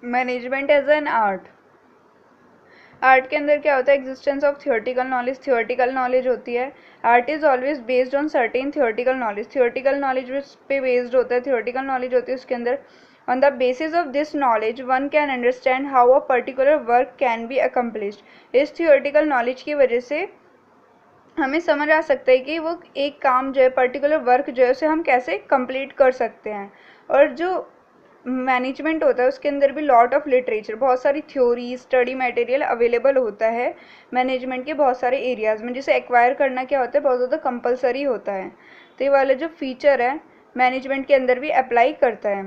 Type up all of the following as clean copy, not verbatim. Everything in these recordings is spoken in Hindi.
Management as an art. Art के अंदर क्या होता है, existence of theoretical knowledge, theoretical knowledge होती है। Art is always based on certain theoretical knowledge, theoretical knowledge पे बेस्ड होता है, थियोरटिकल नॉलेज होती है उसके अंदर। On the basis of this knowledge one can understand how a particular work can be accomplished. इस थियोरटिकल नॉलेज की वजह से हमें समझ आ सकता है कि वो एक काम जो है, पर्टिकुलर वर्क जो है, उसे हम कैसे कंप्लीट कर सकते हैं। और जो मैनेजमेंट होता है उसके अंदर भी लॉट ऑफ लिटरेचर, बहुत सारी थ्योरी, स्टडी मटेरियल अवेलेबल होता है मैनेजमेंट के बहुत सारे एरियाज़ में, जिसे एक्वायर करना क्या होता है, बहुत ज़्यादा कंपलसरी होता है। तो ये वाला जो फीचर है मैनेजमेंट के अंदर भी अप्लाई करता है।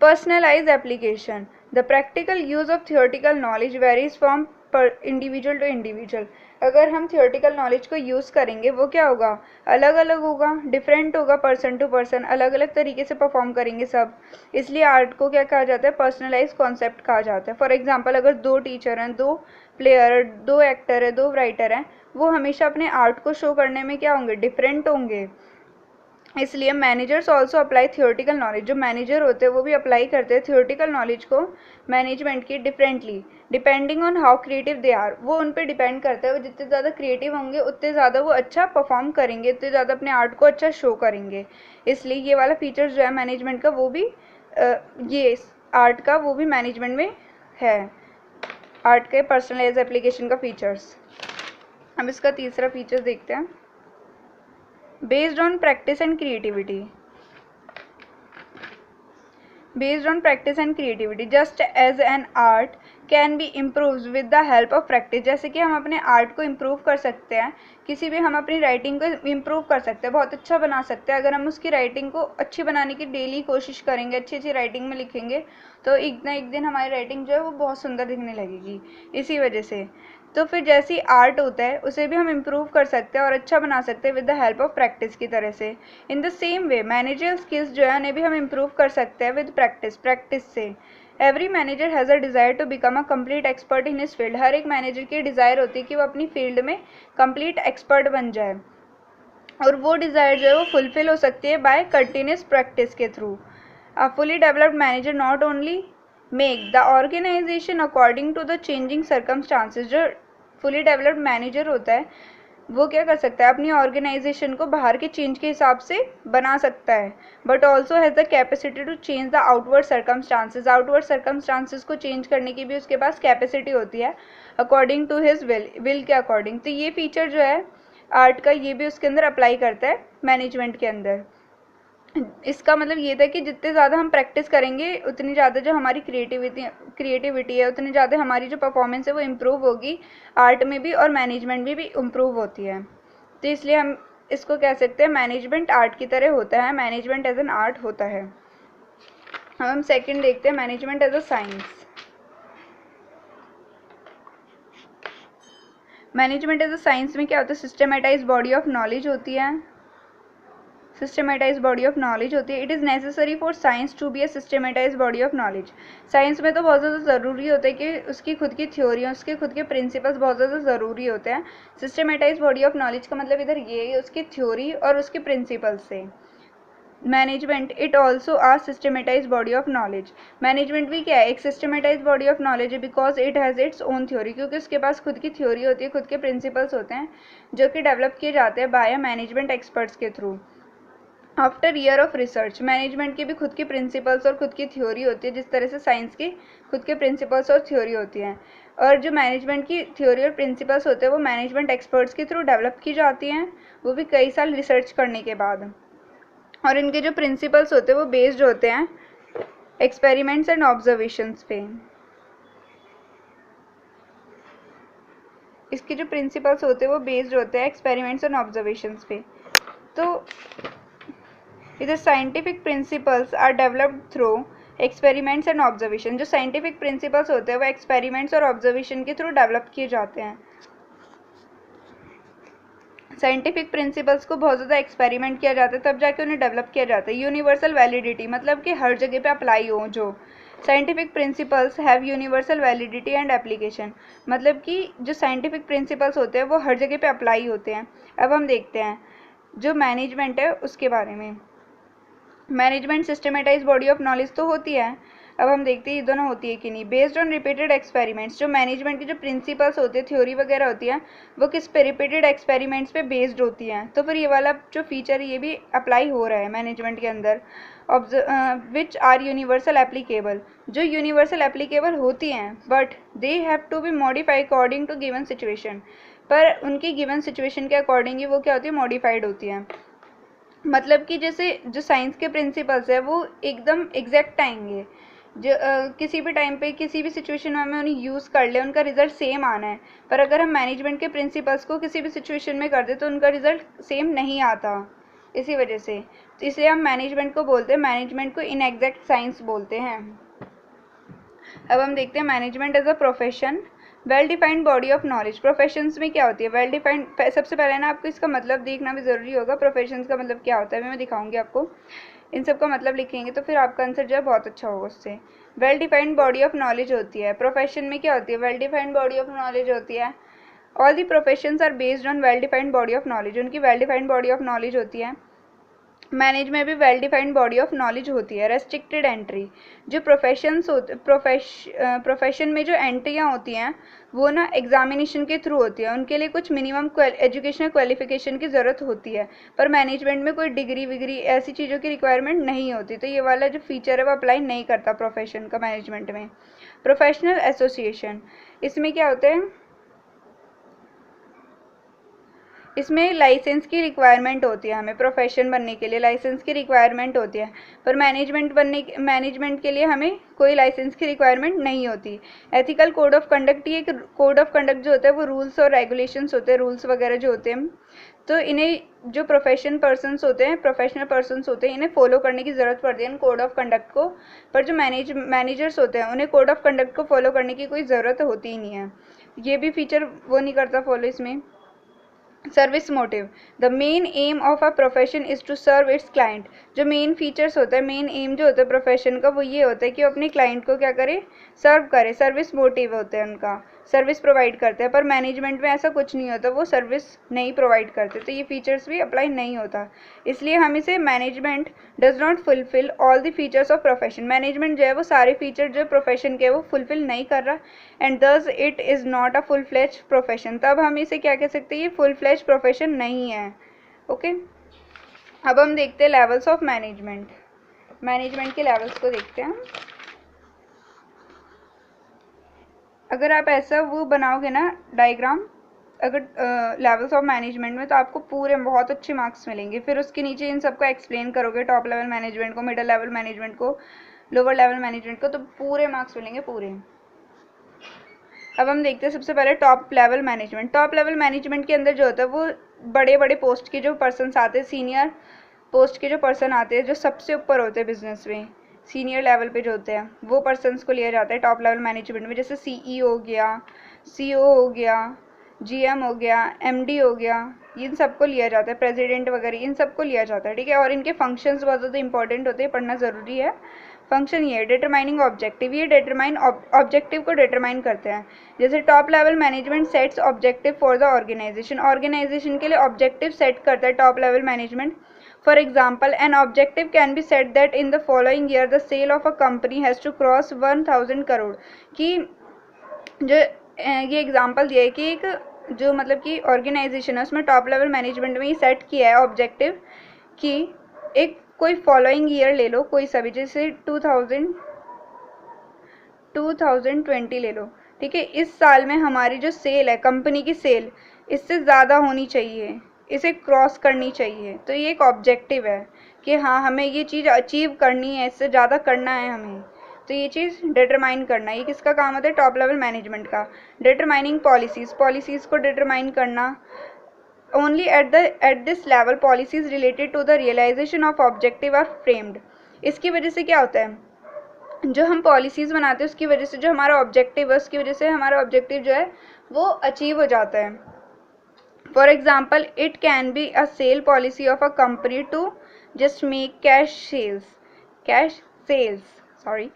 Personalise application, the practical use of theoretical knowledge varies from individual to individual. अगर हम थियोरटिकल नॉलेज को यूज़ करेंगे वो क्या होगा, अलग अलग होगा, डिफरेंट होगा, पर्सन टू पर्सन अलग अलग तरीके से परफॉर्म करेंगे सब। इसलिए आर्ट को क्या कहा जाता है, पर्सनलाइज कॉन्सेप्ट कहा जाता है। फॉर एग्जाम्पल अगर दो टीचर हैं, दो प्लेयर, दो एक्टर है, दो राइटर हैं, वो हमेशा अपने आर्ट को शो करने में क्या होंगे, डिफरेंट होंगे। इसलिए managers also apply theoretical knowledge, जो मैनेजर होते हैं वो भी अप्लाई करते हैं थियोरटिकल नॉलेज को मैनेजमेंट की differently, depending on how creative they are. वो उन पर डिपेंड करता है, वो जितने ज़्यादा क्रिएटिव होंगे उतने ज़्यादा वो अच्छा परफॉर्म करेंगे, उतने ज़्यादा अपने आर्ट को अच्छा शो करेंगे। इसलिए ये वाला फीचर जो है मैनेजमेंट का, वो भी ये आर्ट का वो भी मैनेजमेंट में है, आर्ट के पर्सनलाइज एप्लीकेशन का फीचर्स। अब इसका तीसरा फीचर देखते हैं, based on practice and creativity, based on practice and creativity just as an art can be improved with the help of practice। जैसे कि हम अपने आर्ट को इम्प्रूव कर सकते हैं, किसी भी हम अपनी राइटिंग को इम्प्रूव कर सकते हैं, बहुत अच्छा बना सकते हैं। अगर हम उसकी राइटिंग को अच्छी बनाने की डेली कोशिश करेंगे, अच्छी अच्छी राइटिंग में लिखेंगे, तो एक ना एक दिन हमारी राइटिंग जो है वो बहुत सुंदर दिखने लगेगी। इसी वजह से तो फिर जैसी आर्ट होता है उसे भी हम इम्प्रूव कर सकते हैं और अच्छा बना सकते हैं with the help of practice की तरह से। In the same way managerial skills जो है उन्हें भी हम इम्प्रूव कर सकते हैं विद प्रैक्टिस, प्रैक्टिस से। Every manager has a desire to become a complete expert in his field. हर एक मैनेजर की डिज़ायर होती है कि वो अपनी फील्ड में कंप्लीट एक्सपर्ट बन जाए, और वो डिज़ायर जो है वो फुलफिल हो सकती है बाय कंटिन्यूस प्रैक्टिस के through. A fully developed manager not only make the organisation according to the changing circumstances. जो फुली डेवलप्ड मैनेजर होता है वो क्या कर सकता है, अपनी ऑर्गेनाइजेशन को बाहर के चेंज के हिसाब से बना सकता है, but also has the capacity to change the outward circumstances. Outward circumstances को चेंज करने की भी उसके पास कैपेसिटी होती है अकॉर्डिंग टू हिज विल के अकॉर्डिंग। तो ये फीचर जो है आर्ट का, ये भी उसके अंदर अप्लाई करता है मैनेजमेंट के अंदर। इसका मतलब ये था कि जितने ज़्यादा हम प्रैक्टिस करेंगे उतनी ज़्यादा जो हमारी क्रिएटिविटी है, उतनी ज़्यादा हमारी जो परफॉर्मेंस है वो इम्प्रूव होगी आर्ट में भी, और मैनेजमेंट में भी इम्प्रूव होती है। तो इसलिए हम इसको कह सकते हैं मैनेजमेंट आर्ट की तरह होता है, मैनेजमेंट एज एन आर्ट होता है। अब हम सेकंड देखते हैं, management as a science. Management as a science में क्या होता है, सिस्टमेटाइज बॉडी ऑफ नॉलेज होती है, सिस्टमेटाइज बॉडी ऑफ नॉलेज होती है। It is necessary for science to be a systematise body of knowledge. Science में तो बहुत ज़्यादा ज़रूरी होता है कि उसकी खुद की थ्योरी, उसके खुद के प्रिंसिपल्स बहुत ज़्यादा ज़रूरी होते हैं। सिस्टमेटाइज बॉडी ऑफ नॉलेज का मतलब इधर ये है उसकी थ्योरी और उसके प्रिंसिपल्स से। Management it also a systematise body of knowledge. Management भी क्या है, एक सिस्टमेटाइज बॉडी ऑफ नॉलेज है, because it has its own theory, क्योंकि उसके पास खुद की थ्योरी होती है, खुद के प्रिंसिपल्स होते हैं जो कि डेवलप किए जाते हैं बाय मैनेजमेंट एक्सपर्ट्स के through. After year of research, management की भी खुद की प्रिंसिपल्स और खुद की थ्योरी होती है, जिस तरह से साइंस की खुद के प्रिंसिपल्स और थ्योरी होती हैं। और जो मैनेजमेंट की थ्योरी और प्रिंसिपल्स होते हैं वो मैनेजमेंट एक्सपर्ट्स के थ्रू डेवलप की जाती हैं, वो भी कई साल रिसर्च करने के बाद। और इनके जो प्रिंसिपल्स होते हैं वो बेस्ड होते हैं एक्सपेरिमेंट्स एंड ऑब्जर्वेशंस पे। इसके जो प्रिंसिपल्स होते हैं वो बेस्ड होते हैं एक्सपेरिमेंट्स एंड ऑब्जर्वेशंस पे। तो इधर scientific principles are developed through experiments and observation. जो साइंटिफिक प्रिंसिपल्स होते हैं वो एक्सपेरिमेंट्स और ऑब्जर्वेशन के थ्रू डेवलप किए जाते हैं। साइंटिफिक प्रिंसिपल्स को बहुत ज़्यादा एक्सपेरिमेंट किया जाता है तब जाके उन्हें डेवलप किया जाता है। यूनिवर्सल वैलिडिटी मतलब कि हर जगह पे अप्लाई हो। जो scientific principles have universal validity and application, मतलब कि जो साइंटिफिक प्रिंसिपल्स होते हैं वो हर जगह पे अप्लाई होते हैं। अब हम देखते हैं जो मैनेजमेंट है उसके बारे में। Management systematise body of knowledge तो होती है, अब हम देखते हैं ये दोनों होती है कि नहीं। बेस्ड ऑन रिपीटेड एक्सपेरिमेंट्स, जो मैनेजमेंट की जो प्रिंसिपल्स होते हैं, थ्योरी वगैरह होती है, वो किस पे, रिपीटेड एक्सपेरिमेंट्स पे बेस्ड होती हैं। तो फिर ये वाला जो फीचर ये भी अप्लाई हो रहा है मैनेजमेंट के अंदर। विच आर यूनिवर्सल एप्लीकेबल, जो यूनिवर्सल एप्लीकेबल होती हैं but they have to be modify according to given situation, पर उनकी गिवन सिचुएशन के अकॉर्डिंग ही वो क्या होती है, मॉडिफाइड होती हैं। मतलब कि जैसे जो साइंस के प्रिंसिपल्स है वो एकदम एग्जैक्ट आएंगे, जो किसी भी टाइम पे किसी भी सिचुएशन में हमें उन्हें यूज़ कर ले उनका रिजल्ट सेम आना है। पर अगर हम मैनेजमेंट के प्रिंसिपल्स को किसी भी सिचुएशन में कर दे तो उनका रिजल्ट सेम नहीं आता, इसी वजह से। तो इसलिए हम मैनेजमेंट को बोलते हैं, मैनेजमेंट को इनएग्जैक्ट साइंस बोलते हैं। अब हम देखते हैं management as a profession, well defined body of knowledge. Professions में क्या होती है, वेल डिफाइंड। सबसे पहले ना आपको इसका मतलब देखना भी ज़रूरी होगा, प्रोफेशंस का मतलब क्या होता है, मैं दिखाऊंगी आपको। इन सब का मतलब लिखेंगे तो फिर आपका आंसर जो है बहुत अच्छा होगा उससे। Well defined body of knowledge होती है प्रोफेशन में, क्या होती है, well defined body of knowledge होती है। All the professions are based on well defined body of knowledge, उनकी well defined body of knowledge होती है। मैनेज में भी well defined body of knowledge होती है। रेस्ट्रिक्टेड एंट्री, जो प्रोफेशन में जो एंट्रियाँ होती हैं वो ना एग्जामिनेशन के थ्रू होती है, उनके लिए कुछ मिनिमम एजुकेशनल क्वालिफिकेशन की ज़रूरत होती है। पर मैनेजमेंट में कोई डिग्री विग्री ऐसी चीज़ों की रिक्वायरमेंट नहीं होती, तो ये वाला जो फीचर है वो अप्लाई नहीं करता प्रोफेशन का मैनेजमेंट में। प्रोफेशनल एसोसिएशन, इसमें क्या होता है, इसमें लाइसेंस की रिक्वायरमेंट होती है, हमें प्रोफेशन बनने के लिए लाइसेंस की रिक्वायरमेंट होती है। पर मैनेजमेंट के लिए हमें कोई लाइसेंस की रिक्वायरमेंट नहीं होती। एथिकल कोड ऑफ कंडक्ट, ये कोड ऑफ कंडक्ट जो होता है वो रूल्स और रेगुलेशंस होते हैं, रूल्स वगैरह जो होते हैं, तो इन्हें जो प्रोफेशनल पर्सनस होते हैं इन्हें फॉलो करने की ज़रूरत पड़ती है इन कोड ऑफ कंडक्ट को। पर जो मैनेजर्स होते हैं उन्हें कोड ऑफ कंडक्ट को फॉलो करने की कोई ज़रूरत होती ही नहीं है, ये भी फीचर वो नहीं करता फॉलो इसमें। Service motive, the main aim of a profession is to serve its client, जो मेन फीचर्स होता है, मेन एम जो होता है प्रोफेशन का वो ये होता है कि वो अपने क्लाइंट को क्या करे, सर्व करे। सर्विस मोटिव होता है उनका, सर्विस प्रोवाइड करते हैं। पर मैनेजमेंट में ऐसा कुछ नहीं होता, वो सर्विस नहीं प्रोवाइड करते, तो ये फीचर्स भी अप्लाई नहीं होता। इसलिए हम इसे management does not fulfil all the features of profession, management जो है वो सारे फीचर जो प्रोफेशन के वो फुलफिल नहीं कर रहा, and thus it is not a full fledge profession, तब हम इसे क्या कह सकते हैं, ये फुल फ्लेज प्रोफेशन नहीं है। ओके, अब हम देखते हैं लेवल्स ऑफ मैनेजमेंट, मैनेजमेंट के लेवल्स को देखते हैं। अगर आप ऐसा वो बनाओगे ना डायग्राम, अगर लेवल्स ऑफ मैनेजमेंट में, तो आपको पूरे बहुत अच्छे मार्क्स मिलेंगे। फिर उसके नीचे इन सबको एक्सप्लेन करोगे, टॉप लेवल मैनेजमेंट को, मिडिल लेवल मैनेजमेंट को, लोअर लेवल मैनेजमेंट को, तो पूरे मार्क्स मिलेंगे पूरे। अब हम देखते हैं सबसे पहले top level management. Top level management के अंदर जो होता है वो बड़े बड़े पोस्ट के जो पर्सनस आते हैं, सीनियर पोस्ट के जो पर्सन आते हैं, जो सबसे ऊपर होते हैं बिजनेस में, सीनियर लेवल पे जो होते हैं वो पर्सनस को लिया जाता है टॉप लेवल मैनेजमेंट में। जैसे सीईओ हो गया, सीओ हो गया, जीएम हो गया, एमडी हो गया, इन सबको लिया जाता है, प्रेसिडेंट वगैरह इन सबको लिया जाता है, ठीक है। और इनके फंक्शंस बहुत ज़्यादा इंपॉर्टेंट होते हैं, पढ़ना ज़रूरी है। फंक्शन ये है डिटरमाइनिंग ऑब्जेक्टिव, ये डिटरमाइन ऑब्जेक्टिव को डिटरमाइन करते हैं। जैसे top level management sets objective for the organisation, organisation के लिए ऑब्जेक्टिव सेट करता है top level management. For example, an objective can be set that in the following year the sale of a company has to cross 1000 crore, कि जो ये एग्जाम्पल दिया है कि एक जो मतलब कि ऑर्गेनाइजेशन है उसमें टॉप लेवल मैनेजमेंट में ये सेट किया है ऑब्जेक्टिव कि एक कोई फॉलोइंग ईयर ले लो, कोई सा भी, जैसे 2020 ले लो, ठीक है। इस साल में हमारी जो सेल है, कंपनी की सेल इससे ज़्यादा होनी चाहिए, इसे क्रॉस करनी चाहिए। तो ये एक ऑब्जेक्टिव है कि हाँ हमें ये चीज़ अचीव करनी है, इससे ज़्यादा करना है हमें, तो ये चीज़ डिटरमाइन करना, ये किसका काम होता है, टॉप लेवल मैनेजमेंट का। डिटरमाइनिंग पॉलिसीज़, पॉलिसीज़ को डिटरमाइन करना। Only at this level policies related to the realisation of objective are framed. इसकी वजह से क्या होता है, जो हम पॉलिसीज़ बनाते हैं उसकी वजह से जो हमारा ऑब्जेक्टिव है उसकी वजह से हमारा ऑब्जेक्टिव जो है वो अचीव हो जाता है। For example, it can be a sale policy of a company to just make cash sales sorry.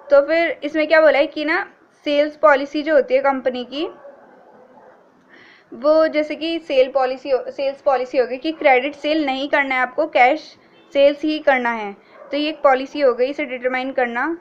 तो फिर इसमें क्या बोला है कि ना सेल्स पॉलिसी जो होती है कंपनी की, वो जैसे कि सेल्स पॉलिसी हो गई कि क्रेडिट सेल नहीं करना है, आपको कैश सेल्स ही करना है, तो ये एक पॉलिसी हो गई, इसे डिटरमाइन करना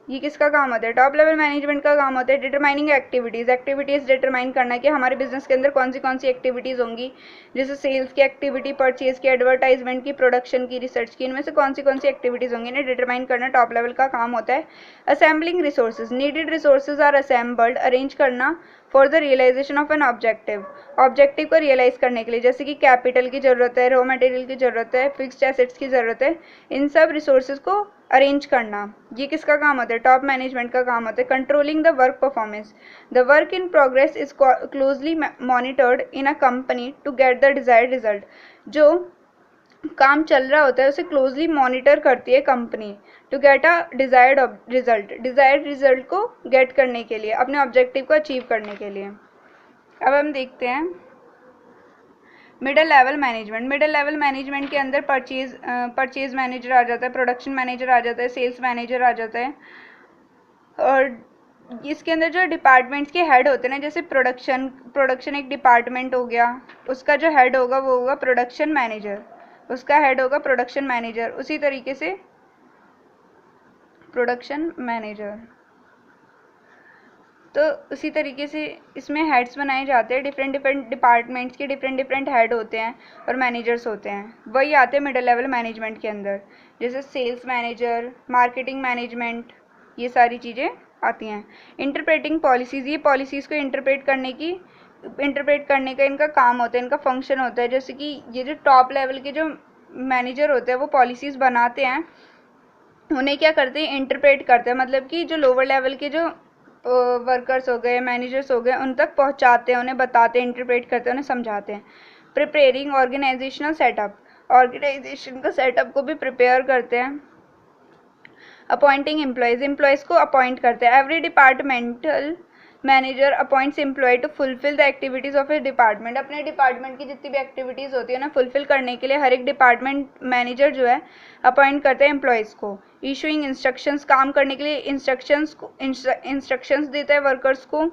ये किसका काम होता है? टॉप लेवल मैनेजमेंट का काम होता है डिटरमाइनिंग एक्टिविटीज़ डिटरमाइन करना कि हमारे बिजनेस के अंदर कौन सी एक्टिविटीज़ होंगी, जैसे सेल्स की एक्टिविटी, परचेज की, एडवर्टाइजमेंट की, प्रोडक्शन की, रिसर्च की, इनमें से कौन सी एक्टिविटीज़ होंगी, इन्हें डिटरमाइन करना टॉप लेवल का काम होता है। Assembling resources, needed resources are assembled, arrange करना for the realisation of an objective को रियलाइज करने के लिए, जैसे कि कैपिटल की ज़रूरत है, रॉ मटेरियल की ज़रूरत है, फिक्स्ड एसेट्स की ज़रूरत है, इन सब रिसोर्सेज को अरेंज करना, ये किसका काम होता है? टॉप मैनेजमेंट का काम होता है। Controlling the work performance, the work in progress is closely monitored in a company to get the desired result, जो काम चल रहा होता है उसे क्लोजली मॉनिटर करती है company to get a desired result को गेट करने के लिए, अपने ऑब्जेक्टिव को अचीव करने के लिए। अब हम देखते हैं मिडिल लेवल मैनेजमेंट के अंदर परचेज मैनेजर आ जाता है, प्रोडक्शन मैनेजर आ जाता है, सेल्स मैनेजर आ जाता है, और इसके अंदर जो डिपार्टमेंट्स के हेड होते हैं ना, जैसे प्रोडक्शन एक डिपार्टमेंट हो गया, उसका जो हेड होगा वो होगा प्रोडक्शन मैनेजर, उसका हेड होगा प्रोडक्शन मैनेजर। उसी तरीके से प्रोडक्शन मैनेजर, तो उसी तरीके से इसमें हेड्स बनाए जाते हैं, डिफरेंट डिपार्टमेंट्स के डिफरेंट हेड होते हैं और मैनेजर्स होते हैं, वही आते हैं मिडिल लेवल मैनेजमेंट के अंदर, जैसे सेल्स मैनेजर, मार्केटिंग मैनेजमेंट, ये सारी चीज़ें आती हैं। इंटरप्रेटिंग पॉलिसीज़, ये पॉलिसीज़ को इंटरप्रेट करने का इनका काम होता है, इनका फंक्शन होता है। जैसे कि ये जो टॉप लेवल के जो मैनेजर होते हैं वो पॉलिसीज़ बनाते हैं, उन्हें क्या करते हैं? इंटरप्रेट करते हैं, मतलब कि जो लोअर लेवल के जो वर्कर्स हो गए, मैनेजर्स हो गए, उन तक पहुंचाते हैं, उन्हें बताते हैं, इंटरप्रेट करते हैं, उन्हें समझाते हैं। प्रिपेयरिंग ऑर्गेनाइजेशनल सेटअप, ऑर्गेनाइजेशन का सेटअप को भी प्रिपेयर करते हैं। अपॉइंटिंग एम्प्लॉयज़ को अपॉइंट करते हैं। Every departmental manager appoints employ to fulfil the activities of a department, अपने डिपार्टमेंट की जितनी भी एक्टिविटीज़ होती है ना, फुलफिल करने के लिए हर एक डिपार्टमेंट मैनेजर जो है अपॉइंट करते हैं एम्प्लॉयज़ को। इशूइंग इंस्ट्रक्शंस, काम करने के लिए इंस्ट्रक्शंस देता है वर्कर्स को,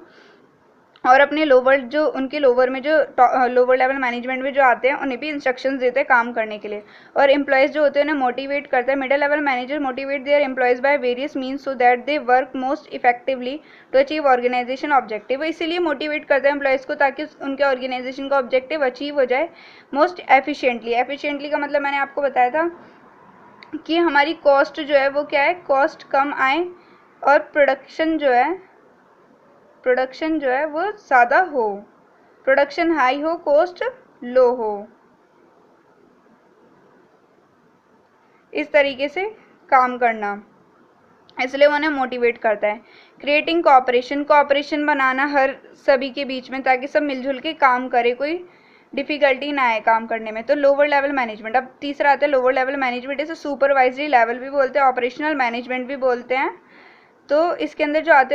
और अपने उनके लोअर में जो लोअर लेवल मैनेजमेंट में जो आते हैं उन्हें भी इंस्ट्रक्शंस देते हैं काम करने के लिए। और एम्प्लॉयज़ जो होते हैं उन्हें मोटिवेट करते हैं। Middle level manager motivate their employees by various means so that they work most effectively to achieve organisation objective, वो इसीलिए मोटिवेट करते हैं एम्प्लॉयज़ को ताकि उनके ऑर्गेनाइजेशन का ऑब्जेक्टिव अचीव हो जाए मोस्ट एफिशिएंटली का मतलब मैंने आपको बताया था कि हमारी कॉस्ट जो है वो क्या है? कॉस्ट कम आए और प्रोडक्शन जो है वो ज़्यादा हो, प्रोडक्शन हाई हो, कॉस्ट लो हो, इस तरीके से काम करना, इसलिए वो उन्हें मोटिवेट करता है। क्रिएटिंग कोऑपरेशन बनाना हर सभी के बीच में, ताकि सब मिलजुल के काम करे, कोई डिफ़िकल्टी ना आए काम करने में। तो लोअर लेवल मैनेजमेंट। अब तीसरा आता है लोअर लेवल मैनेजमेंट, इसे सुपरवाइजरी लेवल भी बोलते हैं, ऑपरेशनल मैनेजमेंट भी बोलते हैं। तो इसके अंदर जो आते हैं